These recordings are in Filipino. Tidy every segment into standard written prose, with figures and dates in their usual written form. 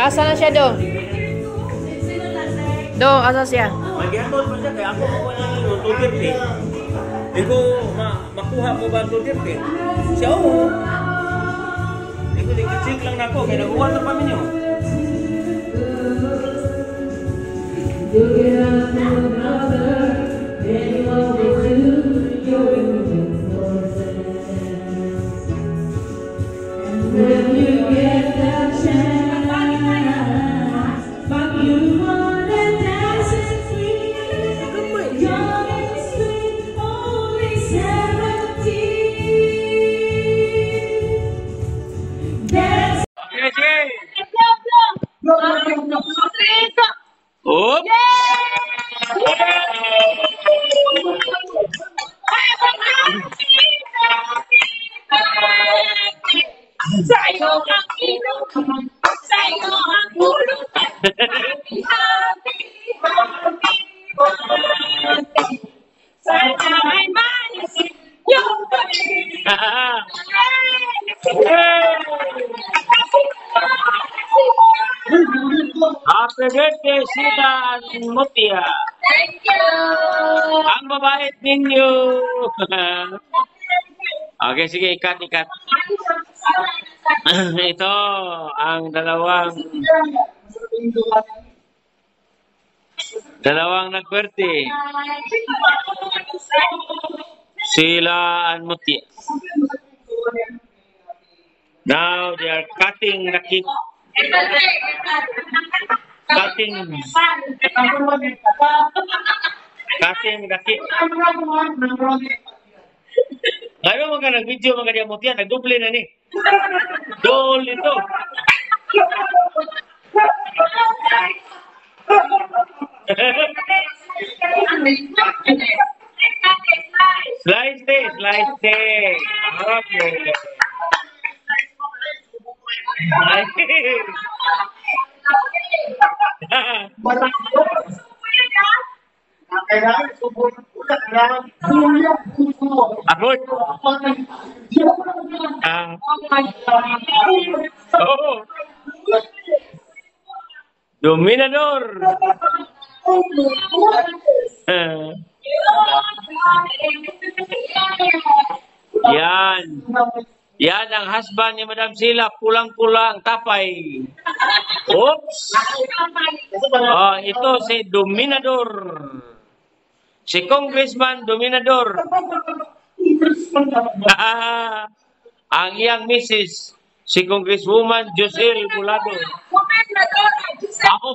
Asa na siya do? Do, asa siya? Mag-iambot mo siya, kaya ako wala na 250. Ikaw, makuha mo ba 250? Siya, oo. Ikaw, check lang na ako, kaya nakuha na pa ninyo. Oh! Sa'yo ang ilong, sa'yo ang ulo, happy, happy, happy birthday. Sana ay manisin yung gabi. Happy birthday, Sheila Mutia. Thank you. Ang mabait ninyo. Okay, sige, ikat. Ito, ang dalawang nag-birthday. Sheila and Mutia. Now they are cutting the cake. Cutting the cake. Ngayon mga nag-video mga diya Mutia, nag-double na ni. Dol ito. Slice day. Okay. Abot. Oh. Dominador. Yan ang husband ni Madam Sheila, pulang-pulang tapay. Oops. Oh, ito si Dominador. Si Congressman Dominador. Ang iyang misis, si Congresswoman Josel Bulado. Ako.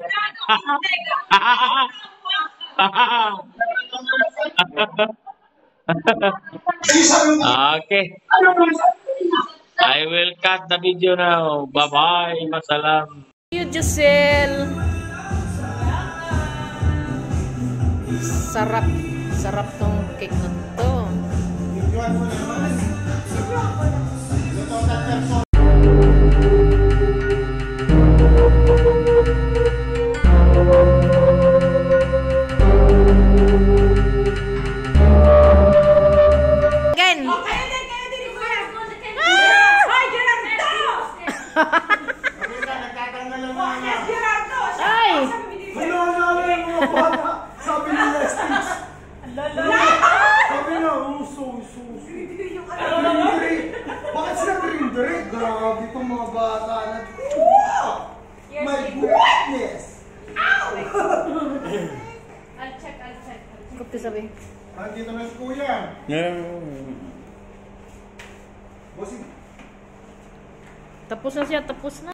Okay. I will cut the video now. Bye-bye. Masalam. You, Josel. Sarap tong cake na to. Bakit sila green-direct? Grabe itong mga bata na... My goodness! Ow! I'll check. Kupti sabi. Nandito na si Kuya. Bossing. Tapos na siya, tapos na.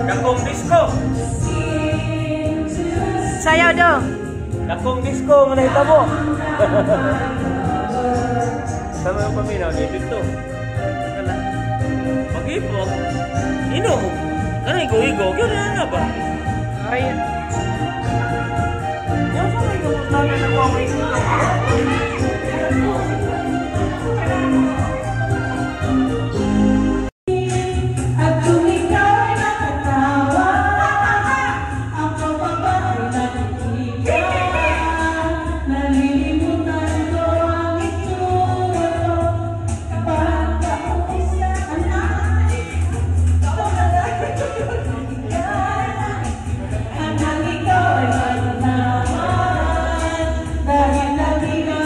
Dakong disco. Sayaw dong. Dakong disco nga nahitabo. Sama yung paminaw ni dito. Pag-ipok. Inom. Ano igo-igo? Gano'n na ba? Ay, Yan sa may kumutana na ko ako igo.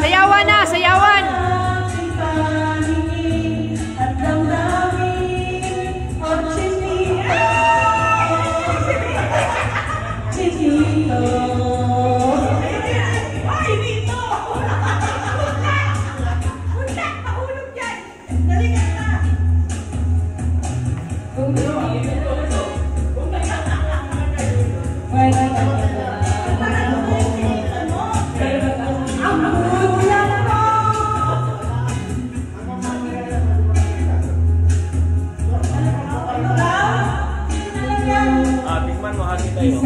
sayawan na, sayawan. Tikman mo hati tayo.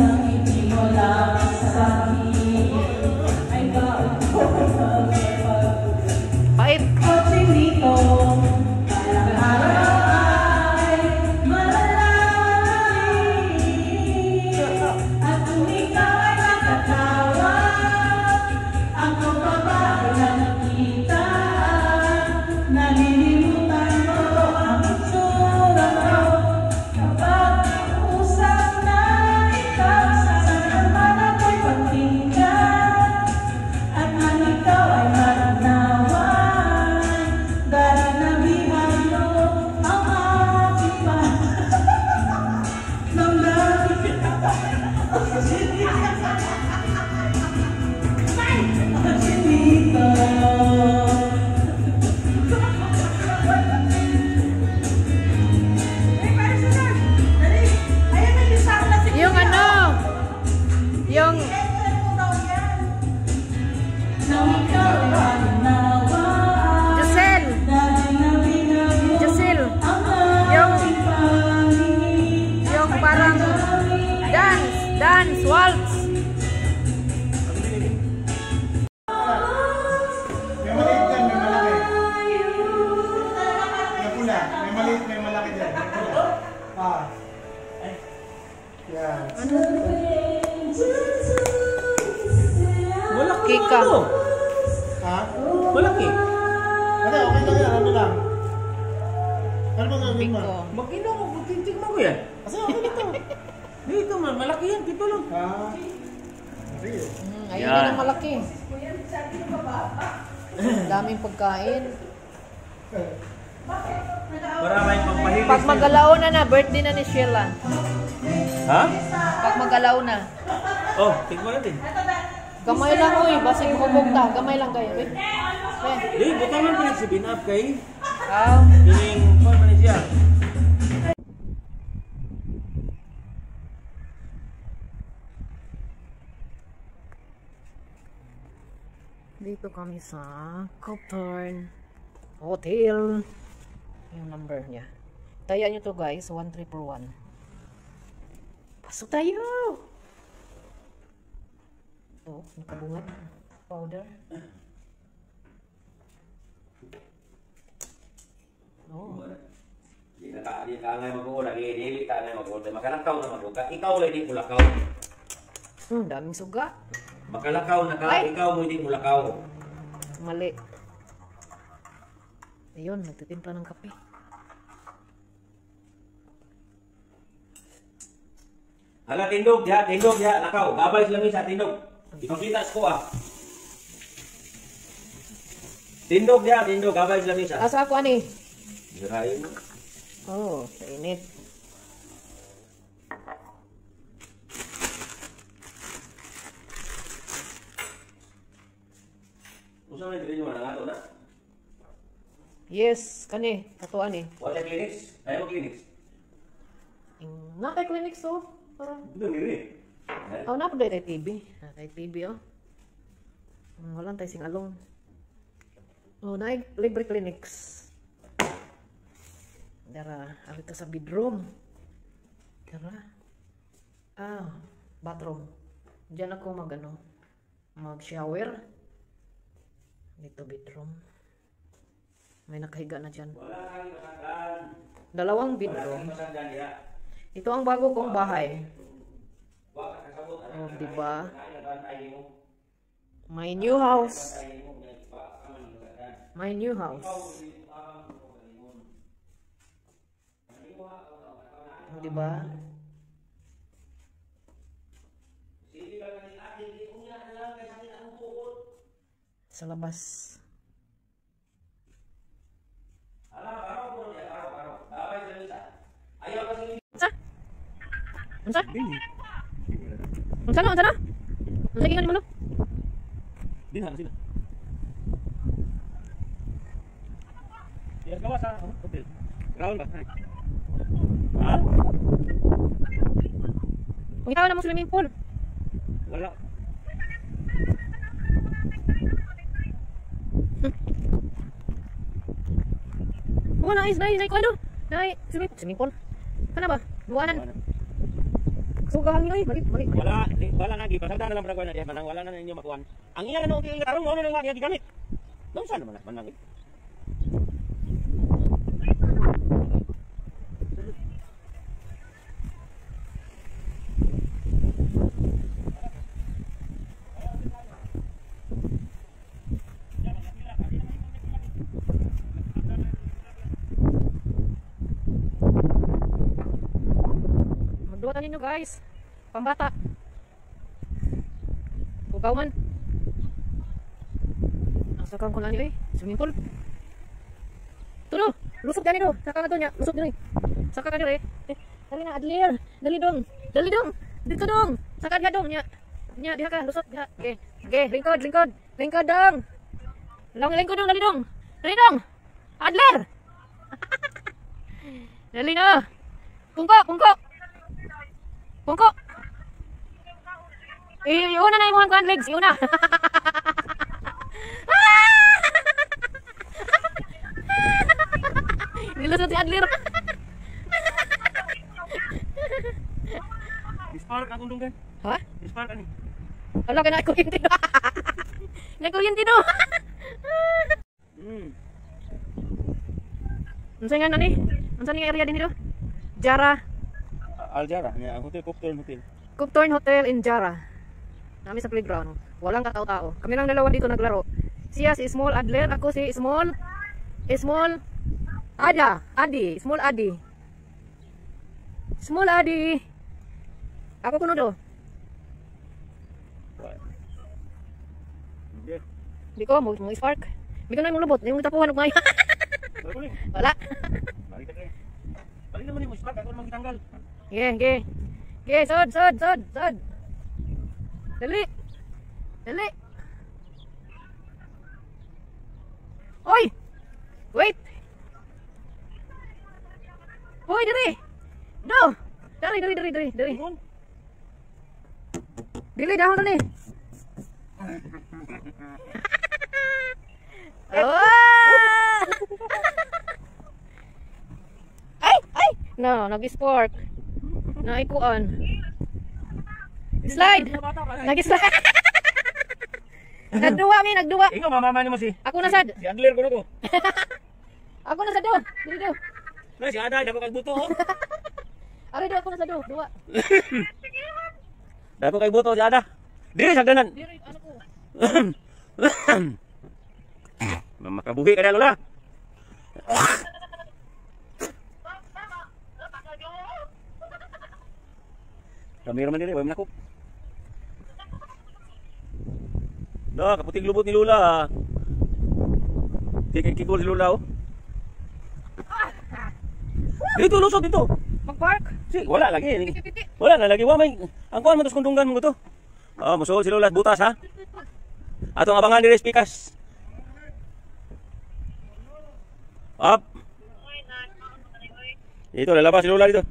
Pait. Yung ano? Yung Giselle. Giselle. Yung parang dance, waltz. May maliit dyan, may malaki. May pula. May maliit, may malaki dyan. May pula. Ah. Yan. Malaki Kika. ano? Ha? Malaki. Ate, okay lang yan. Ano lang? Ano bang gagawin mo? Biko. Makino mo, magtintig mo ko yan. Asa okay dito? Dito man, malaki yan. Dito lang. Ah. Sige. Ayun Yan. din ang malaki. Daming pagkain. Para may pampahilis. Pag magalaw na birthday na ni Sheila. Ha? Pag magalaw na. Oh, tignan natin. Gamay lang uy, basig bukog ta. Gamay lang kayo. Eh. Di, butangan pa rin si Binap kay. Aw. Ining, kung pa rin siya. Dito kami sa Copthorne Hotel. Yung number niya. Taya nyo to guys, 1341. Pasok tayo! Ito, nakabungat. Powder. Oh. Di ka ngay mag-uula, di ka ngay mag-uula. Makalakaw na mag-uula. Ikaw lang di mulakaw. Daming suga. Makalakaw na ka, Ay! ikaw mo di mulakaw. Mali. Ayun, nagtitimpla ng kape. Hala, tindog diha, lakaw. Gabay sila sa tindog. Ipakita ko ah. Tindog diha, gabay sila sa. Asa ako ani? Girayo mo. Oh, sa init. Usa man dili man ato na. Yes, kani, katuan ni. Wala clinics. Ayo clinics. Nakay clinic so. Parang Dito ni. oh, na tayo TV. Tayo TV oh. Walang tayo sing alone. Oh, na libre clinics. Dara, abit ka sa bedroom. Dara. Ah, bathroom. Diyan ako mag-shower. Dito bedroom. May nakahiga na dyan. Wala kang masakan. Dalawang Wala bedroom. kang masakan diha. Ito ang bago kong bahay. Wa ka kasabot. Oh, diba? Ay mo. My new house. Ay mo pa aman masakan. My new house. Oh, diba? Sa labas. Unsa? Unsa? Unsa na? Unsa na? Unsa gingan mo no? Dinha sila. Ya gawa sa hotel. Ground ba? Ha? Kung itaw na mo swimming pool. Wala. Oh, nice. Kuano? Nice. Swimming pool. Kana ba? Buwanan. Sugahan nyo eh. Balik. Wala lagi. Pasagda na lang para na diyan. Manang wala na ninyo makuhan. Ang iya na nung tarong ano nang niya gigamit. Doon saan naman manang. Magduwatan ninyo guys. Pambata. Ugaw man. Sakang ko lang nila eh. Swimming pool. Tulo. Lusok gani do. Saka nga to niya. Lusok din eh. Saka ka dire eh. Dali na Adlir. Dali dong. Dito dong. Saka diha dong niya. Niya diha ka. Lusok diha. Okay. Lingkod. Lingkod dong. Lingkod dong. Dali dong. Adlir. Dali na. Pungko. Iuna na yung mukhang legs. Iuna. Nilusot si Adlir. Ispark ang undong kan. Ha? Ispark ani. Wala ka na kuryente do. Kuryente do. Unsa nga nani? Unsa nga area din dito? Jara. Aljara, nya hotel Cooktown Hotel. Cooktown Hotel in Jara. Nami sa playground. Walang katao-tao. Kami lang dalawa dito naglaro. Siya si Small Adler, ako si Small Adi. Small Adi. Ako kuno do. Di ko mo spark. Di ko na mo lubot, yung tapuhan og may. Wala. Balik naman mo spark ako mang gitanggal. Ge. Sod. Dali. Oy. Wait. Hoy, diri. Do. Dali. Dili dahon na ni. Oh! Ay! No, nag-spark. Naikuan. Slide. Nag-slide. Nagduwa. Ikaw mamama mo si. Ako na sad. Si Adler ko na ko. Ako na sad do. Dili do. Na si Ada dako kay buto. Ari do ako na sad do. Duwa. Dako kay buto si Ada. Diri sagdanan. Diri ano ko. Makabuhi ka na lola. Kami raman dili, way manakop. Da, kaputing lubot ni Lula. Kikol si Lula oh. Dito lusot dito. Mag-park. Si, wala lagi. Piti-piti. Wala na lagi. Wa may ang kuan mo tos kundungan mo to. Ah, musuol si Lula butas ha. Atong abangan diri speakers. Up. Dito lalabas si Lula dito.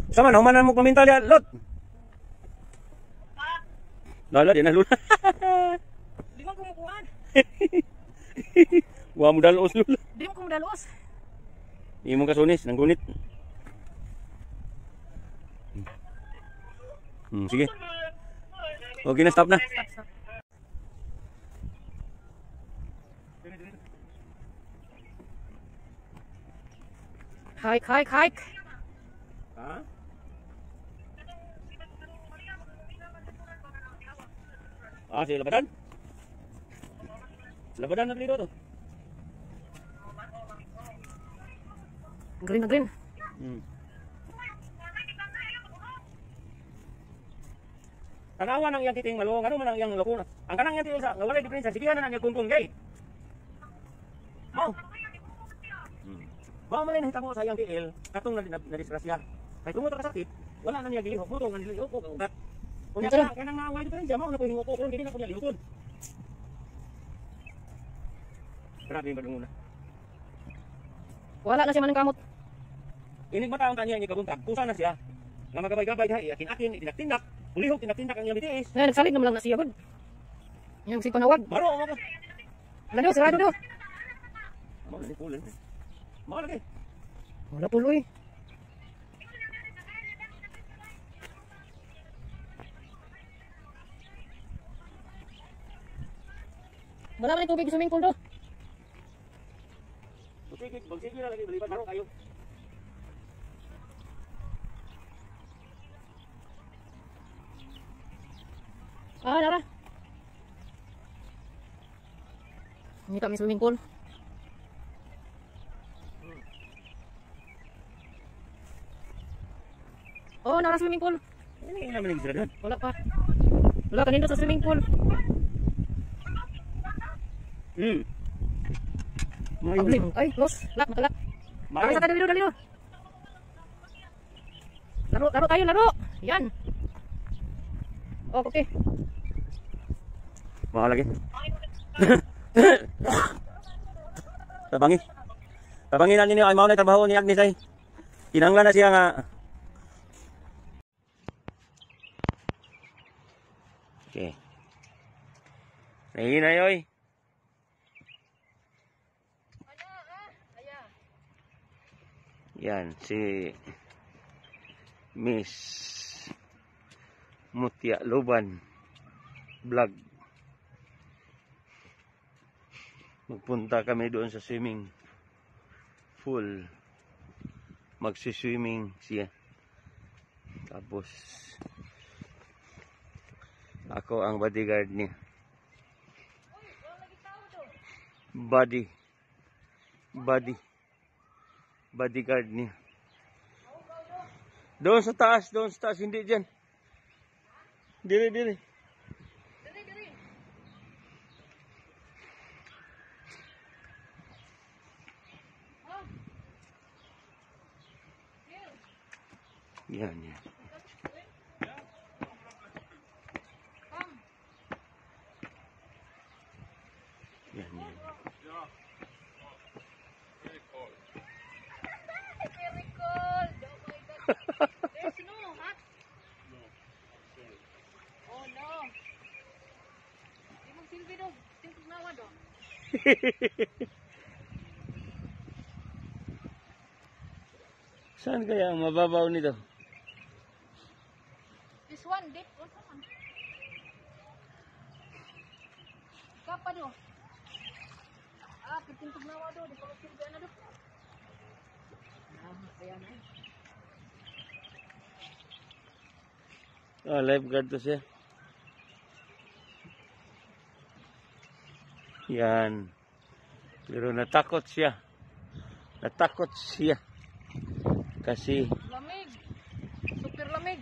Sama na humanan mo paminta dia, Lot. Lala dia na Lula. Di mo kumukuhan. Wa mo dalos Lula. Di mo kumudalos. Imo kasunis nang gunit. Sige. Okay na, stop na. Stop. Hike. Ha? Ah, si Labadan? Labadan na dito to. Green na green. Tanawan ang iyang kiting malong, ano man ang iyang lakuna. Ang kanang iyang tiil sa, wala diferensya, sigihan na ang iyang kungkung gay. Mau. Ba man nahita mo sa iyang tiil, katong na disgrasya. Kay tumuto ka sakit, wala na niya gihok, muto nga nilihok ko ugat. Kunya ka kanang naaway diferensya, mao na ko hingok ko, kung hindi na ko niya lihokon. Grabe yung badunguna. Wala na siya manang kamot. Inig mataon tanya niya kabuntag, kusa na siya. Nga magabay-gabay diha, akin-akin, itindak-tindak. Ulihok, tindak-tindak ang iyang bitiis. Ngayon, nagsalig naman lang na siya, bud. Yung si panawag. Baro, mo ko. Wala daw, sarado daw. Mau na ni pulen. Mau lagi. Wala puloy. Wala man yung tubig sa swimming pool daw. Bagsige na lagi, balipan baro kayo. Ah, nara. Ini kami swimming pool. Oh, nara swimming pool. Ini naman yung siradan. Wala pa. Wala kanina sa swimming pool. Abli. Ay, los. Lak, makalak. Kami sa dali do. Laro tayo, laro. Yan. Oh, okay. Mahal lagi. Tabangi na ninyo ay mao na trabaho ni Agnes ay. Kinanglan na siya nga. Okay. Nahin na yoy. Yan si Miss Mutia Loban vlog. Magpunta kami doon sa swimming pool. Magsiswimming siya. Tapos ako ang bodyguard niya. Bodyguard niya. Doon sa taas, hindi dyan. Dili. Yan. Saan kaya ang mababaw nito? This one, deep. Kapa do? Ah, kitintog na wa do. Di pa silbi na do. Kaya na. Oh, lifeguard to siya. Yan. Pero natakot siya. Natakot siya. Kasi Lamig. Super lamig.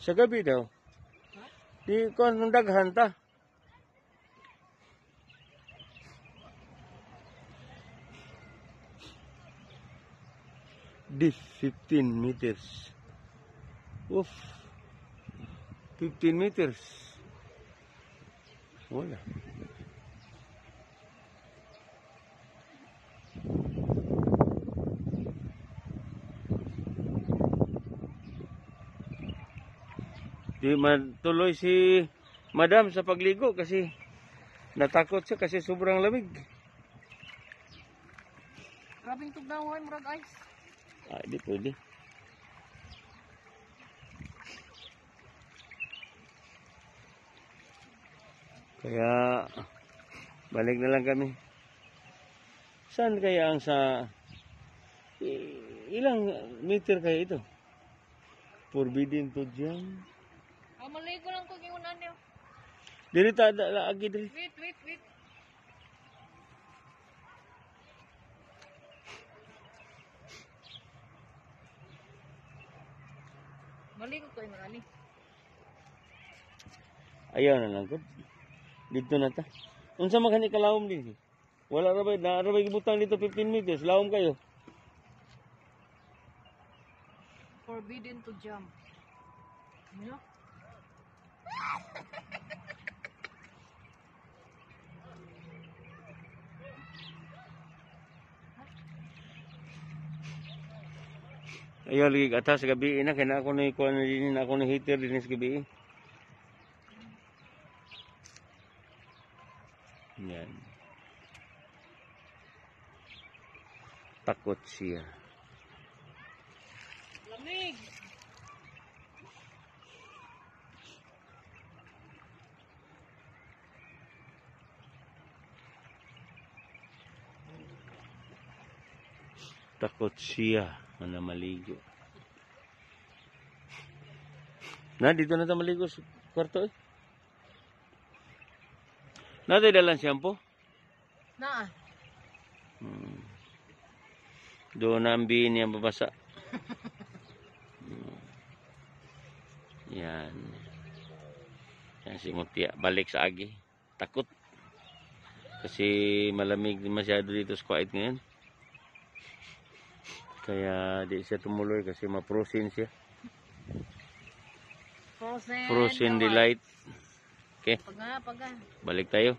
sa gabi daw. Di ko nung daghan ta. This 15 meters. Oof. 15 meters. Wala. Di matuloy si Madam sa pagligo kasi natakot siya kasi sobrang lamig. Grabing tugnaw hoy murag ice. Ah, di pwede. Kaya balik na lang kami. Saan kaya ang sa ilang meter kaya ito? Forbidden to jump. Maligo lang ko giunan niyo. Diri ta lagi diri. Wait. Maligo ko yung ani. Ayaw na lang ko. Dito na ta. Unsa man kani kalawom din? Wala ra bay na ra bay gibutang dito 15 meters. Lawom kayo. Forbidden to jump. Ano? Ayaw lagi atas sa gabi na kaya ako na ikuha na din ako na heater din sa gabi. Yan. Takot siya. Lamig. Takot siya na maligo. Na, dito na tayo maligo sa kwarto eh. Natin dalang shampoo. Na. Doon na ang bihin niya babasa. Yan. Yan si Mutia. Balik sa agi. Takot. Kasi malamig masyado dito sa Kuwait ngayon. Kaya di siya tumuloy kasi ma-frozen siya. Frozen delight. Okay. Paga. Balik tayo.